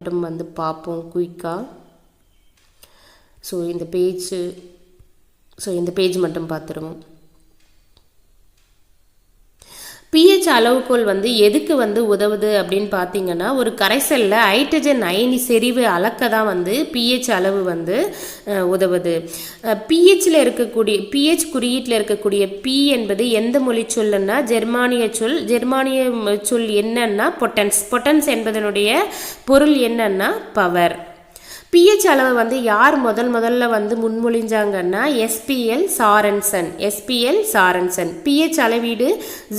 மட்டும் வந்து பார்ப்போம் குயிக்காக. ஸோ இந்த பேஜ் மட்டும் பார்த்துருவோம். pH அளவுகோல் வந்து எதுக்கு வந்து உதவுது அப்படின்னு பார்த்தீங்கன்னா, ஒரு கரைசலில் ஹைட்ரஜன் அயனி செறிவு அளக்க தான் வந்து pH அளவு வந்து உதவுது. pHல இருக்கக்கூடிய pH குறியீட்டில் இருக்கக்கூடிய P என்பது எந்த மொழி சொல்லுன்னா ஜெர்மானிய சொல். ஜெர்மானிய சொல் என்னன்னா பொட்டன்ஸ் என்பதனுடைய பொருள் என்னன்னா பவர். pH அளவு வந்து யார் முதல்ல வந்து முன்மொழிஞ்சாங்கன்னா SPL சாரன்சன். pH அளவீடு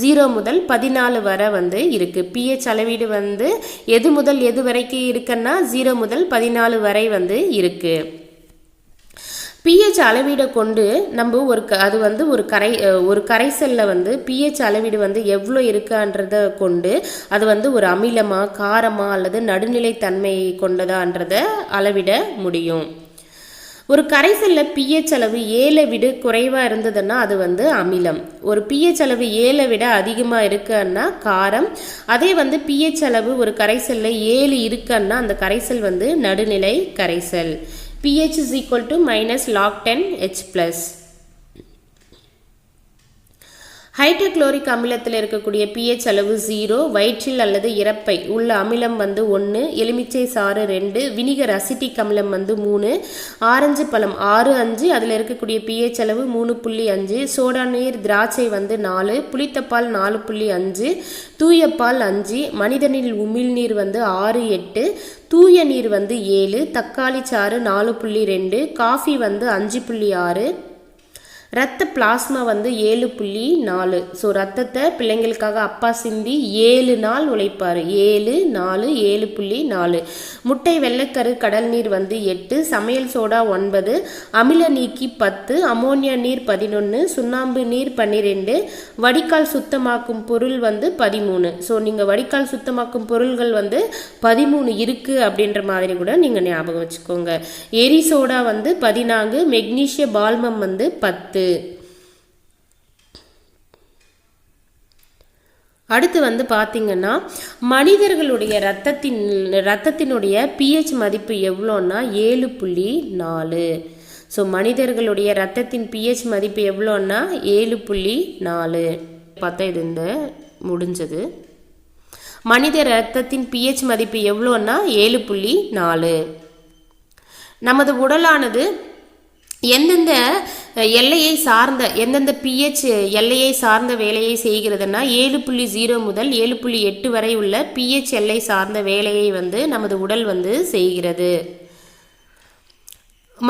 0 முதல் 14 வரை வந்து இருக்கு. pH அளவீடு வந்து எது முதல் எது வரைக்கும் இருக்குன்னா 0 முதல் 14 வரை வந்து இருக்கு. pH அளவீடை கொண்டு நம்ம அது வந்து ஒரு கரைசலில் வந்து pH அளவீடு வந்து எவ்வளோ இருக்கான்றதை கொண்டு அது வந்து ஒரு அமிலமா காரமா அல்லது நடுநிலை தன்மையை கொண்டதான்றதை அளவிட முடியும். ஒரு கரைசலில் pH அளவு 7 விட குறைவாக இருந்ததுன்னா அது வந்து அமிலம். ஒரு pH அளவு 7 விட அதிகமாக இருக்குன்னா காரம். அதே வந்து pH அளவு ஒரு கரைசலில் 7 இருக்குன்னா அந்த கரைசல் வந்து நடுநிலை கரைசல். pH is equal to minus log 10 H plus. Hydrochloric அமிலத்தில் இருக்கக்கூடிய pH அளவு 0, வயிற்றில் அல்லது இறப்பை உள்ள அமிலம் வந்து 1, எலுமிச்சை சாறு 2, வினிகர் அசிட்டிக் அமிலம் வந்து 3, ஆரஞ்சு பழம் 6, 5 அதில் இருக்கக்கூடிய pH அளவு 3.5, சோடா நீர் திராட்சை வந்து 4, புளித்தப்பால் 4.5, தூயப்பால் 5, மனிதனில் உமிழ்நீர் வந்து 6, 8, தூய நீர் வந்து 7, தக்காளி சாறு 4.2, காஃபி வந்து 5.6, ரத்த பிளாஸ்மா வந்து 7.4. ஸோ ரத்தத்தை பிள்ளைங்களுக்காக அப்பா சிந்தி 7 நாள் உழைப்பார். 7, 4, 7.4. முட்டை வெள்ளைக்கரு கடல் நீர் வந்து 8, சமையல் சோடா 9, அமில நீக்கி 10, அமோனியா நீர் 11, சுண்ணாம்பு நீர் 12, வடிகால் சுத்தமாக்கும் பொருள் வந்து 13. ஸோ நீங்கள் வடிகால் சுத்தமாக்கும் பொருள்கள் வந்து 13 இருக்கு அப்படின்ற மாதிரி கூட நீங்கள் ஞாபகம் வச்சுக்கோங்க. எரி சோடா வந்து 14, மெக்னீசிய பால்மம் வந்து 10. அடுத்து வந்து பார்த்தீங்கன்னா மனிதர்களுடைய ரத்தத்தினுடைய pH மதிப்பு எவ்வளோன்னா 7.4. ஸோ மனிதர்களுடைய ரத்தத்தின் pH மதிப்பு எவ்வளோன்னா 7.4. பார்த்தா இது இந்த முடிஞ்சது. மனித ரத்தத்தின் pH மதிப்பு எவ்வளோன்னா 7.4. நமது உடலானது எந்தெந்த pH எல்லையை சார்ந்த வேலையை செய்கிறதுனா 7.0 முதல் 7.8 வரை உள்ள pH எல்லை சார்ந்த வேலையை வந்து நமது உடல் வந்து செய்கிறது.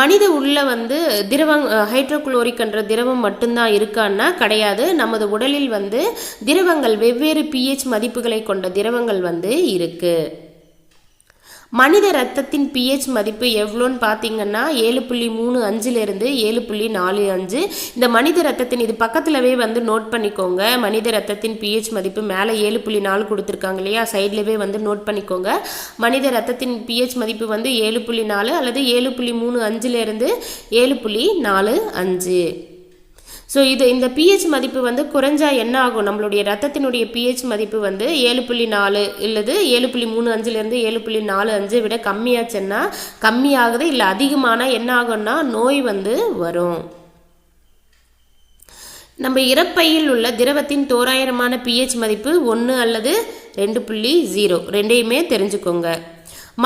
மனித உள்ள வந்து திரவம் ஹைட்ரோக்ளோரிக் என்ற திரவம் மட்டும்தான் இருக்கான்னா கிடையாது. நமது உடலில் வந்து திரவங்கள் வெவ்வேறு pH மதிப்புகளை கொண்ட திரவங்கள் வந்து இருக்கு. மனித ரத்தத்தின் pH மதிப்பு எவ்வளோன்னு பார்த்தீங்கன்னா 7.35 7.45. இந்த மனித ரத்தத்தின் இது பக்கத்துலவே வந்து நோட் பண்ணிக்கோங்க. மனித ரத்தத்தின் pH மதிப்பு மேலே 7.4 கொடுத்துருக்காங்க இல்லையா, சைட்லவே வந்து நோட் பண்ணிக்கோங்க. மனித ரத்தத்தின் pH மதிப்பு வந்து 7.4 அல்லது 7.35 7.45. ஸோ இந்த pH மதிப்பு வந்து குறைஞ்சா என்ன ஆகும், நம்மளுடைய ரத்தத்தினுடைய pH மதிப்பு வந்து 7.4 இல்லது 7.35 7.45 விட கம்மியாச்சுன்னா கம்மியாகுது, இல்லை அதிகமான என்ன ஆகும்னா நோய் வந்து வரும். நம்ம இறப்பையில் உள்ள திரவத்தின் தோராயமான pH மதிப்பு 1 அல்லது 2.0 ரெண்டையுமே தெரிஞ்சுக்கோங்க.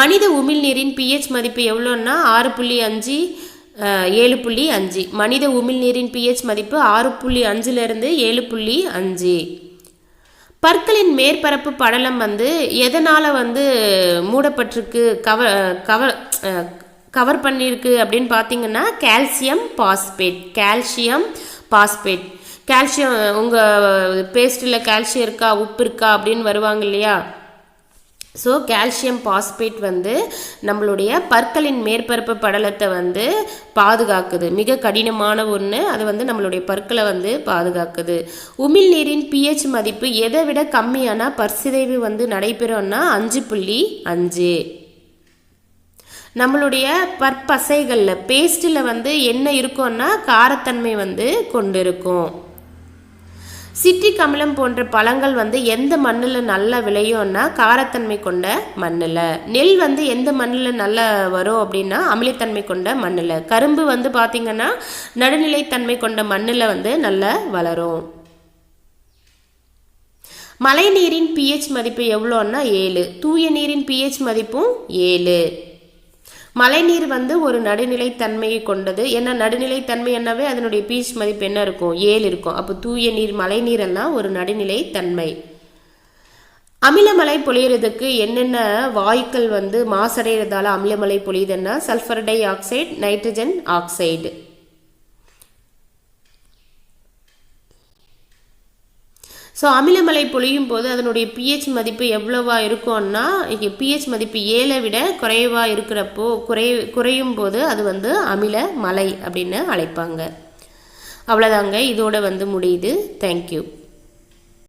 மனித உமிழ்நீரின் pH மதிப்பு எவ்வளோன்னா 6.5 7.5. மனித உமிழ்நீரின் pH மதிப்பு 6.5 7.5. பற்களின் மேற்பரப்பு படலம் வந்து எதனால் வந்து மூடப்பட்டிருக்கு கவர் பண்ணியிருக்கு அப்படின்னு பார்த்தீங்கன்னா கால்சியம் பாஸ்பேட். கால்சியம் உங்கள் பேஸ்ட்டில் கால்சியம் இருக்கா உப்பு இருக்கா அப்படின்னு வருவாங்க இல்லையா. ஸோ கால்சியம் பாஸ்பேட் வந்து நம்மளுடைய பற்களின் மேற்பரப்பு படலத்தை வந்து பாதுகாக்குது. மிக கடினமான ஒன்று, அது வந்து நம்மளுடைய பற்களை வந்து பாதுகாக்குது. உமிழ்நீரின் pH மதிப்பு எதை விட கம்மியான பற்சிதைவு வந்து நடைபெறும்னா 5.5. நம்மளுடைய பற்பசைகளில் பேஸ்ட்டில் வந்து என்ன இருக்கும்னா காரத்தன்மை வந்து கொண்டு இருக்கும். சிட்ரிக் அமிலம் போன்ற பழங்கள் வந்து எந்த மண்ணில் நல்லா விளையும்னா காரத்தன்மை கொண்ட மண்ணில். நெல் வந்து எந்த மண்ணில் நல்லா வரும் அப்படின்னா அமிலத்தன்மை கொண்ட மண்ணில். கரும்பு வந்து பார்த்திங்கன்னா நடுநிலைத்தன்மை கொண்ட மண்ணில் வந்து நல்லா வளரும். மழை நீரின் pH மதிப்பு எவ்வளோன்னா 7. தூய நீரின் pH மதிப்பும் 7. மழைநீர் வந்து ஒரு நடுநிலைத்தன்மையை கொண்டது. ஏன்னா நடுநிலைத்தன்மை என்னவே அதனுடைய pH மதிப்பு என்ன இருக்கும், 7 இருக்கும். அப்போ தூய நீர் மழைநீர் எல்லாம் ஒரு நடுநிலைத்தன்மை. அமிலமழை பொழியறதுக்கு என்னென்ன வாயுக்கள் வந்து மாசடைகிறதால அமிலமழை பொழியுதுன்னா sulphur dioxide, nitrogen oxide. So அமிலமழை பொழியும் போது அதனுடைய pH மதிப்பு எவ்வளவா இருக்கும்னா pH மதிப்பு 7 விட குறைவாக இருக்கிறப்போ குறையும் போது அது வந்து அமில மழை அப்படின்னு அழைப்பாங்க. அவ்வளோதாங்க, இதோட வந்து முடியுது. தேங்க்யூ.